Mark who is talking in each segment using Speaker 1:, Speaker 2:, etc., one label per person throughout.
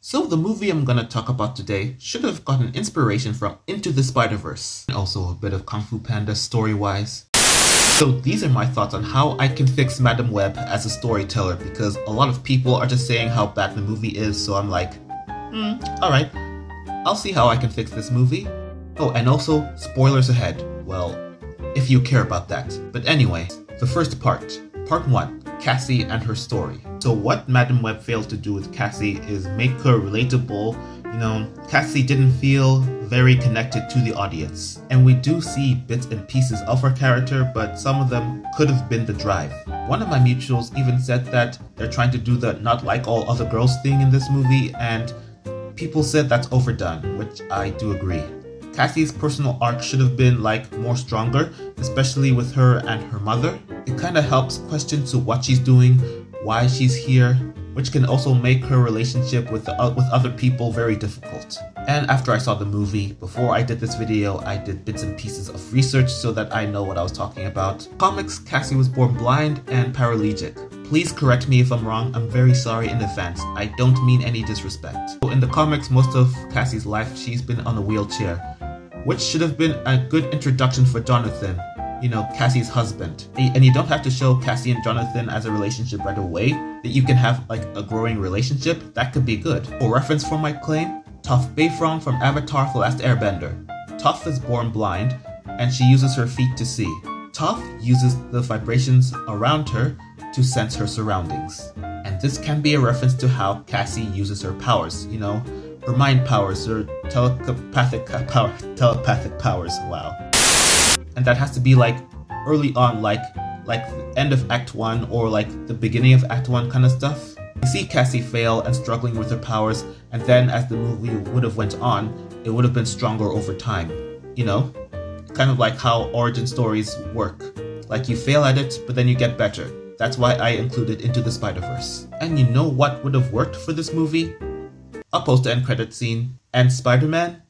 Speaker 1: So the movie I'm gonna talk about today should have gotten inspiration from Into the Spider-Verse, and also a bit of Kung Fu Panda story-wise. So these are my thoughts on how I can fix Madam Web as a storyteller, because a lot of people are just saying how bad the movie is, so I'm like, alright, I'll see how I can fix this movie. Oh, and also, spoilers ahead. Well, if you care about that. But anyway, the first part. Part 1. Cassie and her story. So what Madam Web failed to do with Cassie is make her relatable. Cassie didn't feel very connected to the audience. And we do see bits and pieces of her character, but some of them could have been the drive. One of my mutuals even said that they're trying to do the not like all other girls thing in this movie, and people said that's overdone, which I do agree. Cassie's personal arc should have been more stronger, especially with her and her mother. It kind of helps question to what she's doing, why she's here, which can also make her relationship with other people very difficult. And after I saw the movie, before I did this video, I did bits and pieces of research so that I know what I was talking about. Comics, Cassie was born blind and paraplegic. Please correct me if I'm wrong, I'm very sorry in advance. I don't mean any disrespect. So in the comics, most of Cassie's life, she's been on a wheelchair, which should have been a good introduction for Jonathan, Cassie's husband. And you don't have to show Cassie and Jonathan as a relationship right away, that you can have a growing relationship. That could be good. For reference for my claim, Toph Beifong from Avatar: The Last Airbender. Toph is born blind, and she uses her feet to see. Toph uses the vibrations around her to sense her surroundings. And this can be a reference to how Cassie uses her powers, her mind powers, her telepathic powers, wow. And that has to be early on, like the end of Act 1 or the beginning of Act 1 kind of stuff. You see Cassie fail and struggling with her powers, and then as the movie would have went on, it would have been stronger over time. Kind of like how origin stories work. You fail at it, but then you get better. That's why I included Into the Spider-Verse. And you know what would have worked for this movie? A post-end credit scene and Spider-Man.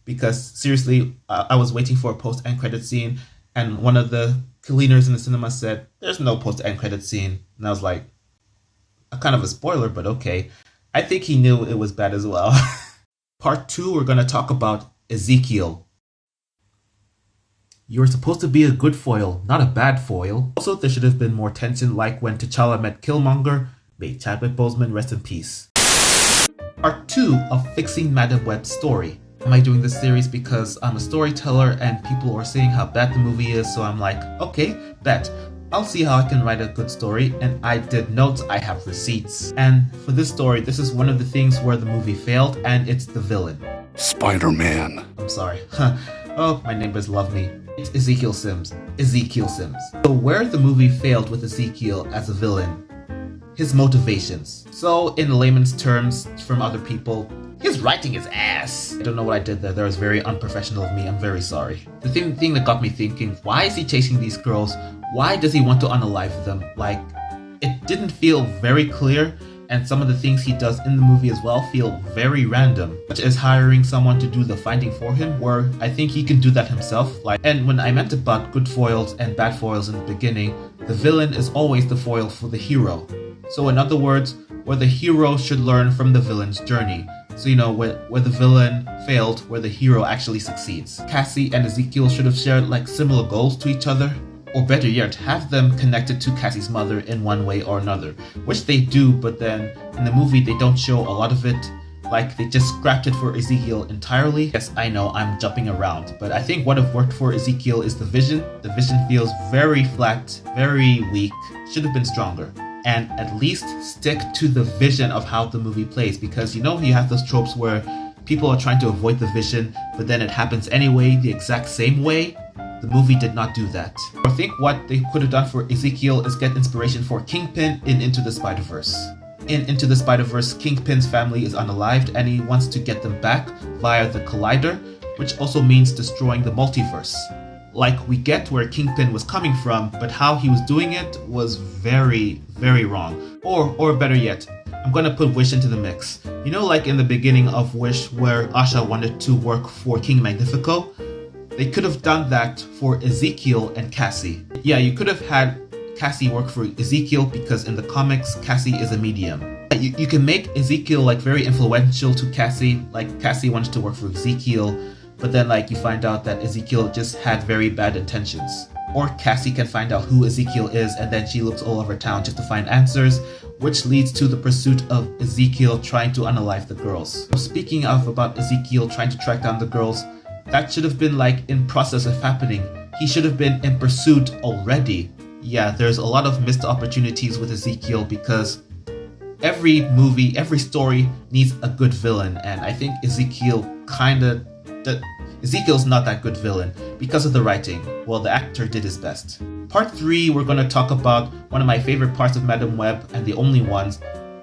Speaker 1: Because seriously, I was waiting for a post-end credit scene, and one of the cleaners in the cinema said, "There's no post-end credit scene." And I was like, kind of a spoiler, but okay. I think he knew it was bad as well. Part 2, we're going to talk about Ezikiel. You're supposed to be a good foil, not a bad foil. Also, there should have been more tension, like when T'Challa met Killmonger. May Chadwick Boseman rest in peace. Part 2 of fixing Madam Web's story. Am I doing this series because I'm a storyteller and people are saying how bad the movie is, so I'm like, okay, bet. I'll see how I can write a good story, and I did notes, I have receipts. And for this story, this is one of the things where the movie failed, and it's the villain.
Speaker 2: Spider-Man.
Speaker 1: I'm sorry. Oh, my neighbors love me. It's Ezekiel Sims. Ezekiel Sims. So where the movie failed with Ezekiel as a villain, his motivations. So in layman's terms from other people, his writing is ass. I don't know what I did there. That was very unprofessional of me. I'm very sorry. The thing that got me thinking, why is he chasing these girls? Why does he want to unalive them? It didn't feel very clear, and some of the things he does in the movie as well feel very random, such as hiring someone to do the finding for him, where I think he can do that himself. And when I meant about good foils and bad foils in the beginning, the villain is always the foil for the hero. So in other words, where the hero should learn from the villain's journey. So where the villain failed, where the hero actually succeeds. Cassie and Ezekiel should have shared similar goals to each other, or better yet, have them connected to Cassie's mother in one way or another, which they do, but then in the movie they don't show a lot of it. They just scrapped it for Ezekiel entirely. Yes, I know I'm jumping around, but I think what have worked for Ezekiel is the vision. The vision feels very flat, very weak, should have been stronger. And at least stick to the vision of how the movie plays, because you have those tropes where people are trying to avoid the vision, but then it happens anyway, the exact same way. The movie did not do that. I think what they could have done for Ezekiel is get inspiration for Kingpin in Into the Spider-Verse. In Into the Spider-Verse, Kingpin's family is unalived, and he wants to get them back via the Collider, which also means destroying the multiverse. We get where Kingpin was coming from, but how he was doing it was very, very wrong. Or better yet, I'm gonna put Wish into the mix. In the beginning of Wish, where Asha wanted to work for King Magnifico, they could have done that for Ezekiel and Cassie. Yeah, you could have had Cassie work for Ezekiel because in the comics, Cassie is a medium. You can make Ezikiel like very influential to Cassie. Like Cassie wanted to work for Ezikiel, but then like you find out that Ezikiel just had very bad intentions. Or Cassie can find out who Ezikiel is, and then she looks all over town just to find answers, which leads to the pursuit of Ezikiel trying to unalive the girls. Speaking of about Ezikiel trying to track down the girls, that should have been like in process of happening. He should have been in pursuit already. Yeah, there's a lot of missed opportunities with Ezikiel because every movie, every story needs a good villain, and I think Ezikiel's not that good villain because of the writing. Well, the actor did his best. Part 3, we're going to talk about one of my favorite parts of Madame Web, and the only ones,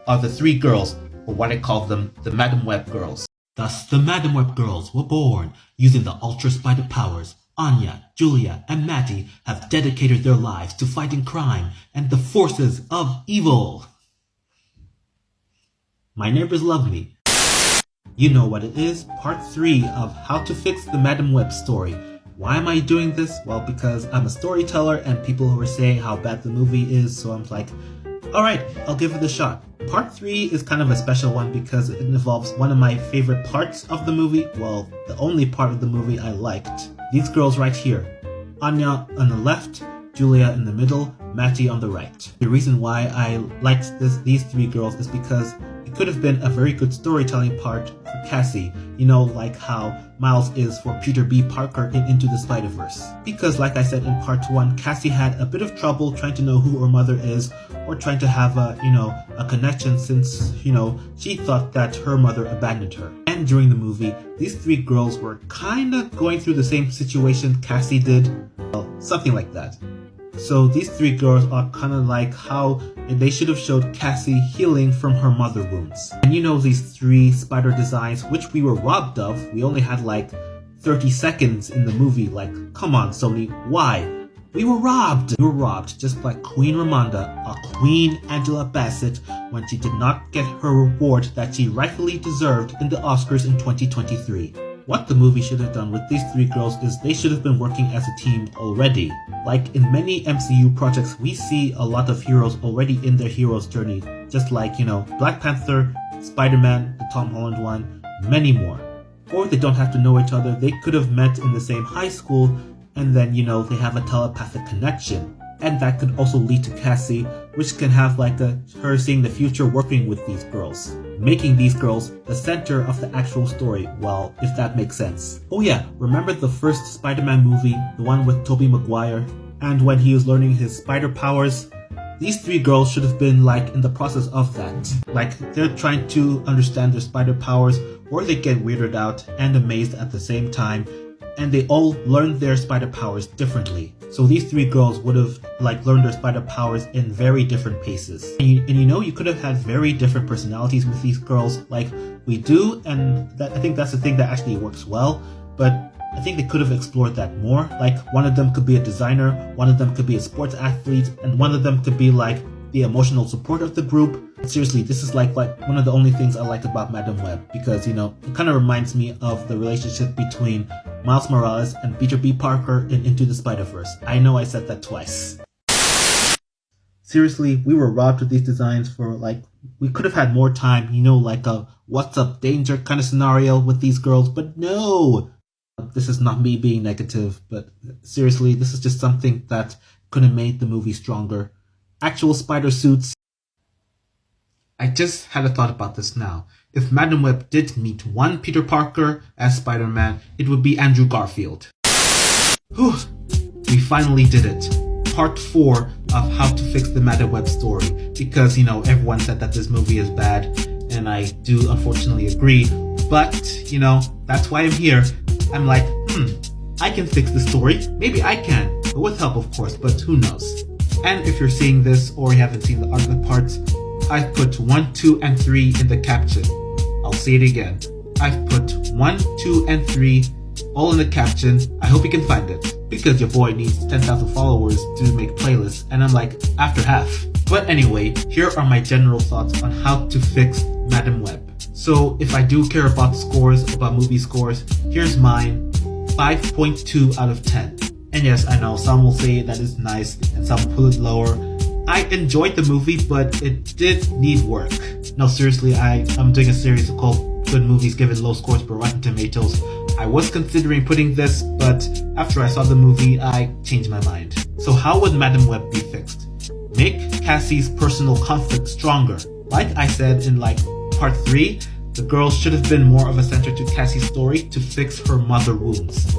Speaker 1: are the 3 girls, or what I call them, the Madame Web girls. Thus, the Madame Web girls were born using the Ultra Spider powers. Anya, Julia, and Mattie have dedicated their lives to fighting crime and the forces of evil. My neighbors love me. You know what it is, part 3 of How to Fix the Madame Web story. Why am I doing this? Well, because I'm a storyteller and people who are saying how bad the movie is, so I'm like, alright, I'll give it a shot. Part 3 is kind of a special one because it involves one of my favorite parts of the movie. Well, the only part of the movie I liked. These girls right here. Anya on the left, Julia in the middle, Mattie on the right. The reason why I liked these 3 girls is because it could have been a very good storytelling part for Cassie. You know, like how Miles is for Peter B. Parker in Into the Spider-Verse. Because like I said in part 1, Cassie had a bit of trouble trying to know who her mother is, or trying to have a connection since, she thought that her mother abandoned her. And during the movie, these 3 girls were kinda going through the same situation Cassie did. Well, something like that. So these 3 girls are kinda like how they should have showed Cassie healing from her mother wounds. And these 3 spider designs, which we were robbed of, we only had like 30 seconds in the movie. Like, come on Sony, why? We were robbed! We were robbed, just like Queen Ramonda, or Queen Angela Bassett, when she did not get her reward that she rightfully deserved in the Oscars in 2023. What the movie should have done with these 3 girls is they should have been working as a team already. Like in many MCU projects, we see a lot of heroes already in their hero's journey. Just like, Black Panther, Spider-Man, the Tom Holland one, many more. Or they don't have to know each other, they could have met in the same high school, and then, they have a telepathic connection. And that could also lead to Cassie, which can have like her seeing the future working with these girls. Making these girls the center of the actual story, well, if that makes sense. Oh yeah, remember the first Spider-Man movie, the one with Tobey Maguire? And when he was learning his spider powers? These 3 girls should have been like in the process of that. Like they're trying to understand their spider powers, or they get weirded out and amazed at the same time. And they all learned their spider powers differently. So these 3 girls would have like learned their spider powers in very different paces. And you could have had very different personalities with these girls like we do, and I think that's the thing that actually works well, but I think they could have explored that more. Like one of them could be a designer, one of them could be a sports athlete, and one of them could be like the emotional support of the group. Seriously, this is like one of the only things I like about Madame Web, because it kind of reminds me of the relationship between Miles Morales and Peter B. Parker in Into the Spider-Verse. I know I said that twice. Seriously, we were robbed of these designs for we could have had more time, like a what's up danger kind of scenario with these girls, but no! This is not me being negative, but seriously, this is just something that could have made the movie stronger. Actual spider suits. I just had a thought about this now. If Madame Web did meet one Peter Parker as Spider-Man, it would be Andrew Garfield. Whew, we finally did it. Part 4 of How to Fix the Madame Web story. Because, everyone said that this movie is bad, and I do unfortunately agree. But, that's why I'm here. I'm like, I can fix the story. Maybe I can. But with help, of course, but who knows. And if you're seeing this or you haven't seen the other parts, I've put 1, 2, and 3 in the caption. I'll say it again. I've put 1, 2, and 3 all in the caption. I hope you can find it, because your boy needs 10,000 followers to make playlists, and I'm like, after half. But anyway, here are my general thoughts on how to fix Madame Web. So if I do care about scores, about movie scores, here's mine, 5.2 out of 10. And yes, I know some will say that is nice and some will put it lower. I enjoyed the movie, but it did need work. No, seriously, I'm doing a series called Good Movies Given Low Scores by Rotten Tomatoes. I was considering putting this, but after I saw the movie, I changed my mind. So how would Madam Web be fixed? Make Cassie's personal conflict stronger. Like I said in part 3, the girls should have been more of a center to Cassie's story to fix her mother wounds.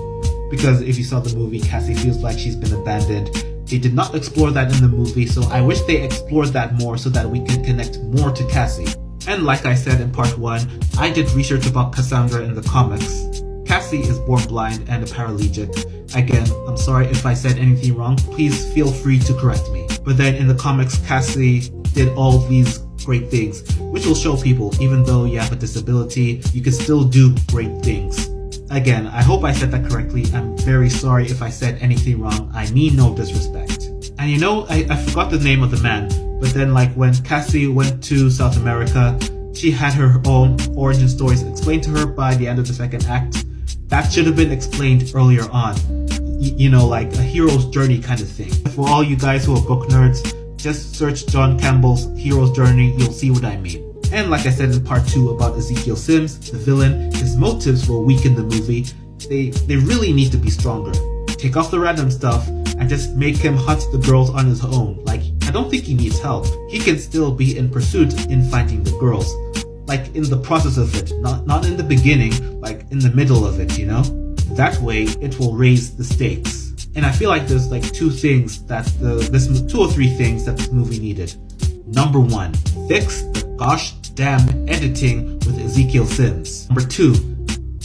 Speaker 1: Because if you saw the movie, Cassie feels like she's been abandoned. They did not explore that in the movie, so I wish they explored that more so that we can connect more to Cassie. And like I said in part 1, I did research about Cassandra in the comics. Cassie is born blind and a paraplegic. Again, I'm sorry if I said anything wrong, please feel free to correct me. But then in the comics, Cassie did all these great things, which will show people, even though you have a disability, you can still do great things. Again, I hope I said that correctly. I'm very sorry if I said anything wrong. I mean no disrespect. And you know, I forgot the name of the man, but then when Cassie went to South America, she had her own origin stories explained to her by the end of the second act. That should have been explained earlier on. You know, like a hero's journey kind of thing. For all you guys who are book nerds, just search John Campbell's Hero's Journey, you'll see what I mean. And like I said in part 2 about Ezekiel Sims, the villain, his motives were weak in the movie. They really need to be stronger. Take off the random stuff and just make him hunt the girls on his own. I don't think he needs help. He can still be in pursuit in finding the girls. In the process of it, not in the beginning, in the middle of it, you know? That way, it will raise the stakes. And I feel like there's 2 things that 2 or 3 things that this movie needed. Number 1, fix the gosh damn editing with Ezekiel Sims. Number 2,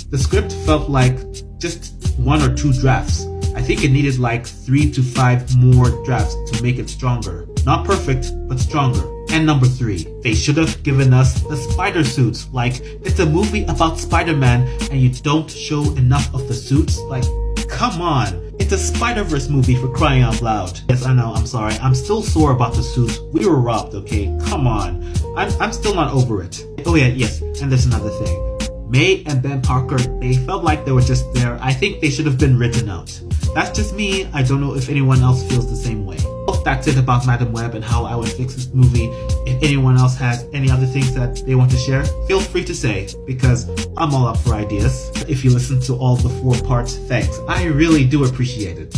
Speaker 1: the script felt like just 1 or 2 drafts. I think it needed 3 to 5 more drafts to make it stronger. Not perfect, but stronger. And number 3, they should have given us the spider suits. It's a movie about Spider-Man and you don't show enough of the suits? Come on. It's a Spider-Verse movie, for crying out loud. Yes, I know, I'm sorry. I'm still sore about the suits. We were robbed, okay? Come on. I'm still not over it. Oh yeah, yes, and there's another thing. May and Ben Parker, they felt like they were just there. I think they should have been written out. That's just me. I don't know if anyone else feels the same way. Well, that's it about Madam Web and how I would fix this movie. If anyone else has any other things that they want to share, feel free to say, because I'm all up for ideas. If you listen to all the 4 parts, thanks. I really do appreciate it.